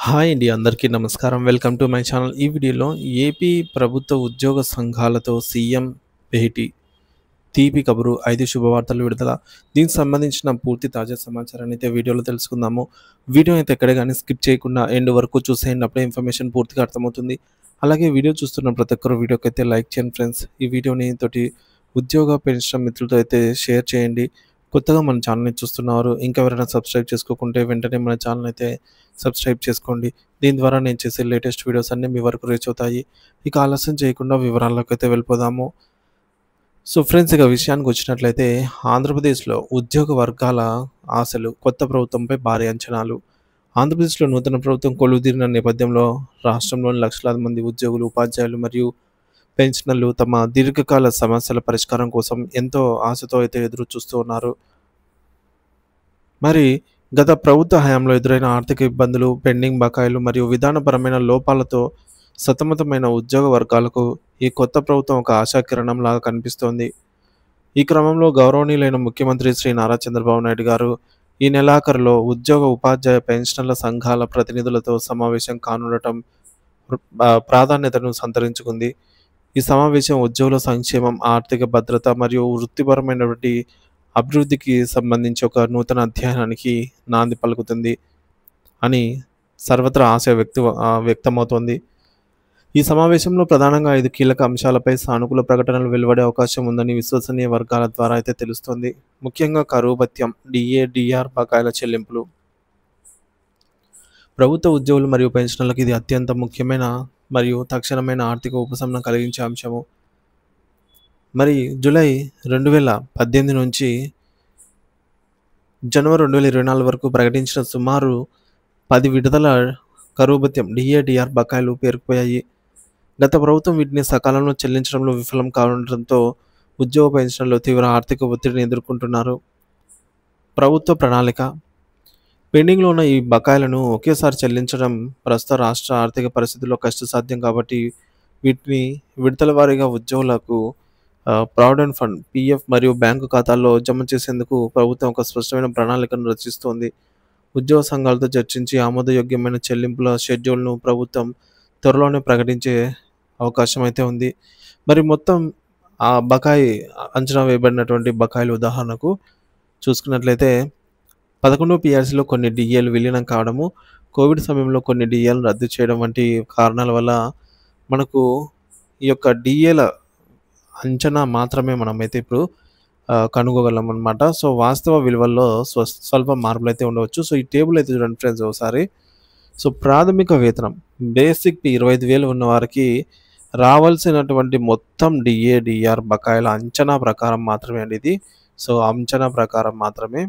Hi అండి. అందరికీ నమస్కారం. Welcome to my channel. ఈ వీడియోలో ఏపీ ప్రభుత్వ ఉద్యోగ సంఘాలతో సీఎం భేటీ, తీపి కబురు, 5 శుభవార్తలు విడుదల. దీనికి సంబంధించిన పూర్తి తాజా సమాచారాన్ని అయితే వీడియోలో తెలుసుకుందాము. వీడియో అయితే ఎక్కడ గాని స్కిప్ చేయకుండా ఎండ్ వరకు చూసేయండి. అప్పుడే ఇన్ఫర్మేషన్ పూర్తిగా అర్థమవుతుంది. అలాగే వీడియో చూస్తున్న ప్రతి ఒక్కరు వీడియోకైతే లైక్ చేయండి ఫ్రెండ్స్. ఈ వీడియోని తోటి ఉద్యోగ పెన్షన్ మిత్రులతో అయితే షేర్ చేయండి. కొత్తగా మన ఛానల్‌ని చూస్తున్నవారు ఇంకెవరైనా సబ్స్క్రైబ్ చేసుకోకుంటే వెంటనే మన ఛానల్ అయితే సబ్స్క్రైబ్ చేసుకోండి. దీని ద్వారా నేను చేసే లేటెస్ట్ వీడియోస్ అన్నీ మీ వరకు రీచ్ అవుతాయి. ఇక ఆలస్యం చేయకుండా వివరాల్లోకైతే వెళ్ళిపోదాము. సో ఫ్రెండ్స్, ఇక విషయానికి వచ్చినట్లయితే ఆంధ్రప్రదేశ్‌లో ఉద్యోగ వర్గాల ఆశలు, కొత్త ప్రభుత్వంపై భారీ అంచనాలు. ఆంధ్రప్రదేశ్‌లో నూతన ప్రభుత్వం కొలువుదీరిన నేపథ్యంలో రాష్ట్రంలోని లక్షలాది మంది ఉద్యోగులు, ఉపాధ్యాయులు మరియు పెన్షనర్లు తమ దీర్ఘకాల సమస్యల పరిష్కారం కోసం ఎంతో ఆశతో అయితే ఎదురు చూస్తూ ఉన్నారు. మరి గత ప్రభుత్వ హయాంలో ఎదురైన ఆర్థిక ఇబ్బందులు, పెండింగ్ బకాయిలు మరియు విధానపరమైన లోపాలతో సతమతమైన ఉద్యోగ వర్గాలకు ఈ కొత్త ప్రభుత్వం ఒక ఆశాకిరణంలాగా కనిపిస్తోంది. ఈ క్రమంలో గౌరవనీయులైన ముఖ్యమంత్రి శ్రీ నారా చంద్రబాబు నాయుడు గారు ఈ నెలాఖరులో ఉద్యోగ, ఉపాధ్యాయ, పెన్షనర్ల సంఘాల ప్రతినిధులతో సమావేశం కానుండటం ప్రాధాన్యతను సంతరించుకుంది. ఈ సమావేశం ఉద్యోగుల సంక్షేమం, ఆర్థిక భద్రత మరియు వృత్తిపరమైనటువంటి అభివృద్ధికి సంబంధించి ఒక నూతన అధ్యాయానికి నాంది పలుకుతుంది అని సర్వత్రా ఆశ వ్యక్తమవుతోంది. ఈ సమావేశంలో ప్రధానంగా 5 కీలక అంశాలపై సానుకూల ప్రకటనలు వెలువడే అవకాశం ఉందని విశ్వసనీయ వర్గాల ద్వారా అయితే తెలుస్తోంది. ముఖ్యంగా కరువు భత్యం, డిఏ, డిఆర్ బకాయిల చెల్లింపులు. ప్రభుత్వ ఉద్యోగులు మరియు పెన్షనర్లకు ఇది అత్యంత ముఖ్యమైన మరియు తక్షణమైన ఆర్థిక ఉపశమనం కలిగించే అంశము. మరి జూలై 2018 నుంచి జనవరి 2024 వరకు ప్రకటించిన సుమారు 10 విడతల కరువు భత్యం, డిఏ, డిఆర్ బకాయిలు పేరుకుపోయాయి. గత ప్రభుత్వం వీటిని సకాలంలో చెల్లించడంలో విఫలం కావడంతో ఉద్యోగ పెన్షనర్లు తీవ్ర ఆర్థిక ఒత్తిడిని ఎదుర్కొంటున్నారు. ప్రభుత్వ ప్రణాళిక. పెండింగ్లో ఉన్న ఈ బకాయిలను ఒకేసారి చెల్లించడం ప్రస్తుత రాష్ట్ర ఆర్థిక పరిస్థితుల్లో కష్టసాధ్యం కాబట్టి వీటిని విడతల వారీగా ఉద్యోగులకు ప్రావిడెంట్ ఫండ్, పీఎఫ్ మరియు బ్యాంకు ఖాతాల్లో జమ చేసేందుకు ప్రభుత్వం ఒక స్పష్టమైన ప్రణాళికను రచిస్తోంది. ఉద్యోగ సంఘాలతో చర్చించి ఆమోదయోగ్యమైన చెల్లింపుల షెడ్యూల్ను ప్రభుత్వం త్వరలోనే ప్రకటించే అవకాశం అయితే ఉంది. మరి మొత్తం ఆ బకాయి అంచనా వేయబడినటువంటి బకాయిల ఉదాహరణకు చూసుకున్నట్లయితే 11 పీఆర్సీలో కొన్ని డిఏలు విలీనం కావడము, కోవిడ్ సమయంలో కొన్ని డిఏలను రద్దు చేయడం వంటి కారణాల వల్ల మనకు ఈ యొక్క డిఏల అంచనా మాత్రమే మనమైతే ఇప్పుడు కనుగొగలం అనమాట. సో వాస్తవ విలువల్లో స్వల్ప మార్పులైతే ఉండవచ్చు. సో ఈ టేబుల్ అయితే చూడండి ఫ్రెండ్స్ ఒకసారి. సో ప్రాథమిక వేతనం బేసిక్ 25,000 ఉన్న వారికి రావాల్సినటువంటి మొత్తం డిఏ, డిఆర్ బకాయిల అంచనా ప్రకారం మాత్రమే అండి ఇది. సో అంచనా ప్రకారం మాత్రమే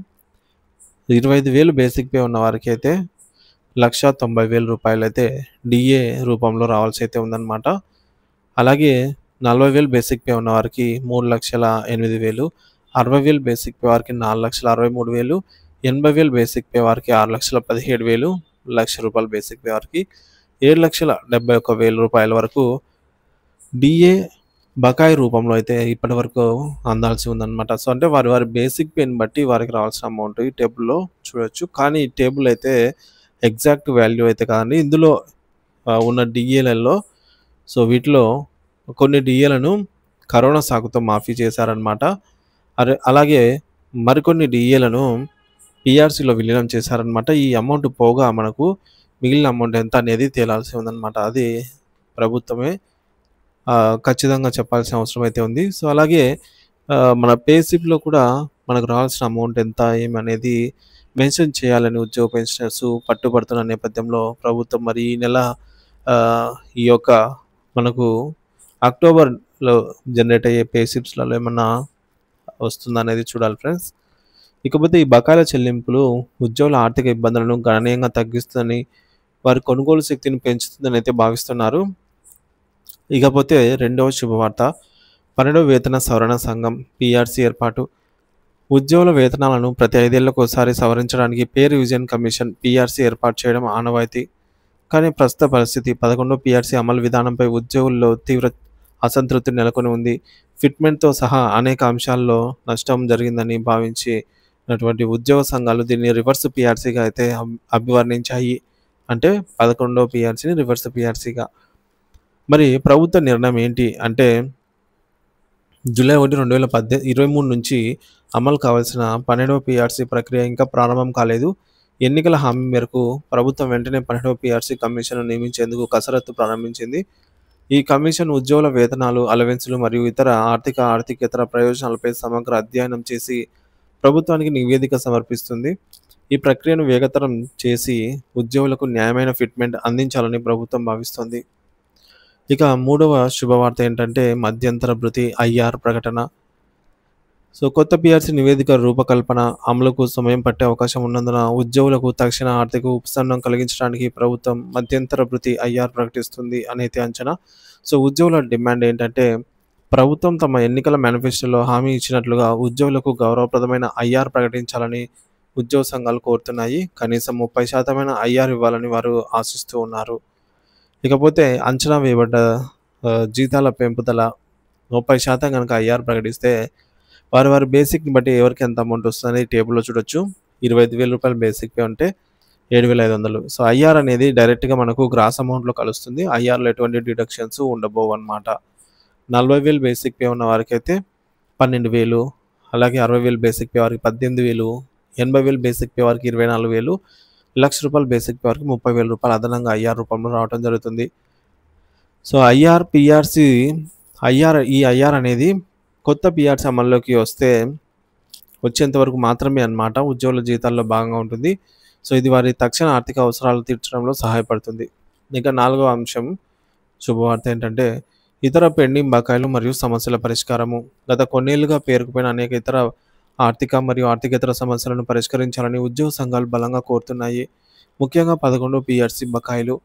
25,000 బేసిక్ పే ఉన్న వారికి అయితే ₹1,90,000 అయితే డిఏ రూపంలో రావాల్సి అయితే ఉందన్నమాట. అలాగే 40,000 బేసిక్ పే ఉన్న వారికి 3,08,000, 60,000 బేసిక్ పే వారికి 4,63,000, 80,000 బేసిక్ పే వారికి 6,17,000, ₹1,00,000 బేసిక్ పే వారికి ₹7,71,000 వరకు డిఏ బకాయి రూపంలో అయితే ఇప్పటివరకు అందాల్సి ఉందన్నమాట. సో అంటే వారి వారి బేసిక్ పేని బట్టి వారికి రావాల్సిన అమౌంట్ ఈ టేబుల్‌లో చూడొచ్చు. కానీ ఈ టేబుల్ అయితే ఎగ్జాక్ట్ వాల్యూ అయితే కాదండి. ఇందులో ఉన్న డిఏలలో సో వీటిలో కొన్ని డిఏలను కరోనా సాకుతో మాఫీ చేశారనమాట. అలాగే మరికొన్ని డిఏలను పీఆర్సీలో విలీనం చేశారనమాట. ఈ అమౌంట్ పోగా మనకు మిగిలిన అమౌంట్ ఎంత అనేది తేలాల్సి ఉందన్నమాట. అది ప్రభుత్వమే ఖచ్చితంగా చెప్పాల్సిన అవసరం అయితే ఉంది. సో అలాగే మన పే స్లిప్‌లో కూడా మనకు రావాల్సిన అమౌంట్ ఎంత ఏమనేది మెన్షన్ చేయాలని ఉద్యోగ పెన్షనర్స్ పట్టుబడుతున్న నేపథ్యంలో ప్రభుత్వం మరి ఈ నెల ఈ యొక్క మనకు అక్టోబర్‌లో జనరేట్ అయ్యే పే స్లిప్స్‌లలో ఏమన్నా వస్తుందనేది చూడాలి ఫ్రెండ్స్. ఇకపోతే ఈ బకాయిల చెల్లింపులు ఉద్యోగుల ఆర్థిక ఇబ్బందులను గణనీయంగా తగ్గిస్తుందని, వారి కొనుగోలు శక్తిని పెంచుతుందని అయితే భావిస్తున్నారు. ఇకపోతే రెండవ శుభవార్త, 12వ వేతన సవరణ సంఘం పీఆర్సీ ఏర్పాటు. ఉద్యోగుల వేతనాలను ప్రతి 5 ఏళ్లకోసారి సవరించడానికి పే రివిజన్ కమిషన్ పీఆర్సీ ఏర్పాటు చేయడం ఆనవాయితీ. కానీ ప్రస్తుత పరిస్థితి 11వ పీఆర్సీ అమలు విధానంపై ఉద్యోగుల్లో తీవ్ర అసంతృప్తి నెలకొని ఉంది. ఫిట్మెంట్‌తో సహా అనేక అంశాల్లో నష్టం జరిగిందని భావించినటువంటి ఉద్యోగ సంఘాలు దీన్ని రివర్స్ పీఆర్సీగా అయితే అభివర్ణించాయి. అంటే 11వ పీఆర్సీని రివర్స్ పీఆర్సీగా. మరి ప్రభుత్వ నిర్ణయం ఏంటి అంటే జూలై 1, 2023 నుంచి అమలు కావాల్సిన 12వ పీఆర్సీ ప్రక్రియ ఇంకా ప్రారంభం కాలేదు. ఎన్నికల హామీ మేరకు ప్రభుత్వం వెంటనే 12వ పీఆర్సీ కమిషన్‌ను నియమించేందుకు కసరత్తు ప్రారంభించింది. ఈ కమిషన్ ఉద్యోగుల వేతనాలు, అలవెన్సులు మరియు ఇతర ఆర్థికేతర ప్రయోజనాలపై సమగ్ర అధ్యయనం చేసి ప్రభుత్వానికి నివేదిక సమర్పిస్తుంది. ఈ ప్రక్రియను వేగతరం చేసి ఉద్యోగులకు న్యాయమైన ఫిట్‌మెంట్ అందించాలని ప్రభుత్వం భావిస్తోంది. ఇక మూడవ శుభవార్త ఏంటంటే మధ్యంతర భృతి ఐఆర్ ప్రకటన. కొత్త పీఆర్సీ నివేదిక రూపకల్పన, అమలుకు సమయం పట్టే అవకాశం ఉన్నందున ఉద్యోగులకు తక్షణ ఆర్థిక ఉపశమనం కలిగించడానికి ప్రభుత్వం మధ్యంతర భృతి ఐఆర్ ప్రకటిస్తుంది అనేది అంచనా. ఉద్యోగుల డిమాండ్ ఏంటంటే ప్రభుత్వం తమ ఎన్నికల మేనిఫెస్టోలో హామీ ఇచ్చినట్లుగా ఉద్యోగులకు గౌరవప్రదమైన ఐఆర్ ప్రకటించాలని ఉద్యోగ సంఘాలు కోరుతున్నాయి. కనీసం 30% ఐఆర్ ఇవ్వాలని వారు ఆశిస్తూ ఉన్నారు. ఇకపోతే అంచనా వేయబడ్డ జీతాల పెంపుదల 30% గనక ఐఆర్ ప్రకటిస్తే వారి బేసిక్‌ని బట్టి ఎవరికి ఎంత అమౌంట్ వస్తదని టేబుల్‌లో చూడొచ్చు. రూ. 25,000 బేసిక్ పే ఉంటే 7,500. ఐఆర్ అనేది డైరెక్ట్‌గా మనకు గ్రాస్ అమౌంట్‌లో కలుస్తుంది. ఐఆర్‌లో ఎటువంటి డిడక్షన్స్ ఉండబోవన్నమాట. 40,000 బేసిక్ పే ఉన్న వారికైతే 12,000, అలాగే 60,000 బేసిక్ పే వారికి 18,000, 80,000 బేసిక్ పే వారికి 24,000, రూ. 1,00,000 బేసిక్ పే వారికి రూ. 30,000 అదనంగా ఐఆర్ రూపంలో రావడం జరుగుతుంది. ఐఆర్, పీఆర్సీ ఈ ఐఆర్ అనేది కొత్త పీఆర్సీ అమల్లోకి వచ్చేంత వరకు మాత్రమే అన్నమాట ఉద్యోగుల జీతాల్లో భాగంగా ఉంటుంది. ఇది వారి తక్షణ ఆర్థిక అవసరాలు తీర్చడంలో సహాయపడుతుంది. ఇక 4వ అంశం శుభవార్త ఏంటంటే ఇతర పెండింగ్ బకాయిలు మరియు సమస్యల పరిష్కారము. గత కొన్నేళ్లుగా పేరుకుపోయిన అనేక ఇతర ఆర్థిక మరియు ఆర్థికేతర సమస్యలను పరిష్కరించాలని ఉద్యోగ సంఘాలు బలంగా కోరుతున్నాయి. ముఖ్యంగా 11వ పీఆర్సీ బకాయిలు,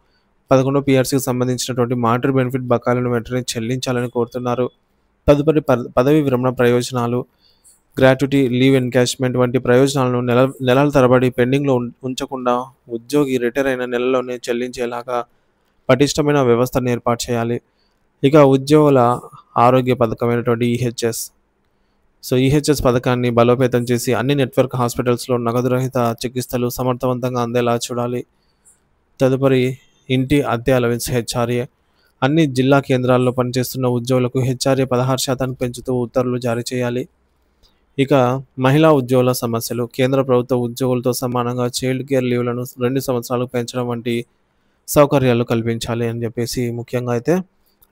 11వ పీఆర్సీకి సంబంధించినటువంటి మానిటరీ బెనిఫిట్ బకాయిలను వెంటనే చెల్లించాలని కోరుతున్నారు. తదుపరి పదవీ విరమణ ప్రయోజనాలు, గ్రాట్యుటీ, లీవ్ ఎన్కాష్‌మెంట్ వంటి ప్రయోజనాలను నెలల తరబడి పెండింగ్‌లో ఉంచకుండా ఉద్యోగి రిటైర్ అయిన నెలలోనే చెల్లించేలాగా పటిష్టమైన వ్యవస్థను ఏర్పాటు చేయాలి. ఇక ఉద్యోగుల ఆరోగ్య పథకమైనటువంటి ఈహెచ్ఎస్ పథకాన్ని బలోపేతం చేసి అన్ని నెట్వర్క్ హాస్పిటల్స్‌లో నగదు రహిత చికిత్సలు సమర్థవంతంగా అందేలా చూడాలి. తదుపరి ఇంటి అద్దె అలవెన్స్ హెచ్ఆర్ఏ. అన్ని జిల్లా కేంద్రాల్లో పనిచేస్తున్న ఉద్యోగులకు హెచ్ఆర్ఏ 16% పెంచుతూ ఉత్తర్వులు జారీ చేయాలి. ఇక మహిళా ఉద్యోగుల సమస్యలు. కేంద్ర ప్రభుత్వ ఉద్యోగులతో సమానంగా చైల్డ్ కేర్ లీవ్‌లను 2 సంవత్సరాలకు పెంచడం వంటి సౌకర్యాలు కల్పించాలి అని చెప్పేసి ముఖ్యంగా అయితే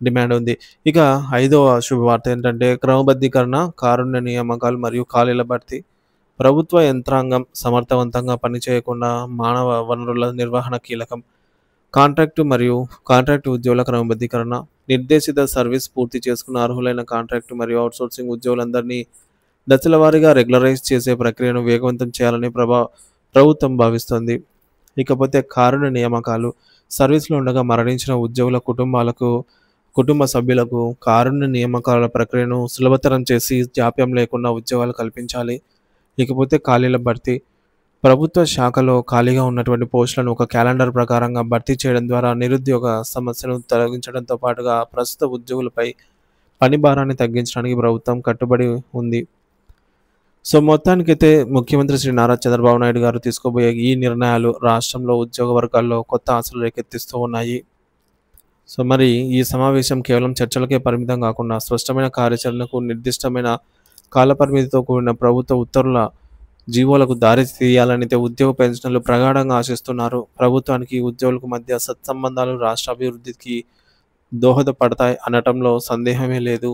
డిమాండ్ ఉంది. ఇక 5వ శుభవార్త ఏంటంటే క్రమబద్ధీకరణ, కారుణ్య నియామకాలు మరియు ఖాళీల భర్తీ. ప్రభుత్వ యంత్రాంగం సమర్థవంతంగా పనిచేయకుండా మానవ వనరుల నిర్వహణ కీలకం. కాంట్రాక్టు ఉద్యోగుల క్రమబద్ధీకరణ, నిర్దేశిత సర్వీస్ పూర్తి చేసుకున్న అర్హులైన కాంట్రాక్టు మరియు అవుట్సోర్సింగ్ ఉద్యోగులందరినీ దశల వారీగా రెగ్యులరైజ్ చేసే ప్రక్రియను వేగవంతం చేయాలని ప్రభుత్వం భావిస్తోంది. ఇకపోతే కారుణ్య నియామకాలు. సర్వీస్‌లో ఉండగా మరణించిన ఉద్యోగుల కుటుంబ సభ్యులకు కారుణ్య నియామకాల ప్రక్రియను సులభతరం చేసి జాప్యం లేకుండా ఉద్యోగాలు కల్పించాలి. ఇకపోతే ఖాళీల భర్తీ. ప్రభుత్వ శాఖలో ఖాళీగా ఉన్నటువంటి పోస్టులను ఒక క్యాలెండర్ ప్రకారంగా భర్తీ చేయడం ద్వారా నిరుద్యోగ సమస్యను తొలగించడంతో పాటుగా ప్రస్తుత ఉద్యోగులపై పని భారాన్ని తగ్గించడానికి ప్రభుత్వం కట్టుబడి ఉంది. మొత్తానికైతే ముఖ్యమంత్రి శ్రీ నారా చంద్రబాబు నాయుడు గారు తీసుకోబోయే ఈ నిర్ణయాలు రాష్ట్రంలో ఉద్యోగ వర్గాల్లో కొత్త ఆశలు రేకెత్తిస్తూ ఉన్నాయి. మరి ఈ సమావేశం కేవలం చర్చలకే పరిమితం కాకుండా స్పష్టమైన కార్యాచరణకు, నిర్దిష్టమైన కాలపరిమితితో కూడిన ప్రభుత్వ ఉత్తర్వుల జీవోలకు దారి తీయాలని ఉద్యోగ పెన్షనర్లు ప్రగాఢంగా ఆశిస్తున్నారు. ప్రభుత్వానికి ఉద్యోగులకు మధ్య సత్సంబంధాలు రాష్ట్ర అభివృద్ధికి దోహదపడతాయి అనటంలో సందేహమే లేదు.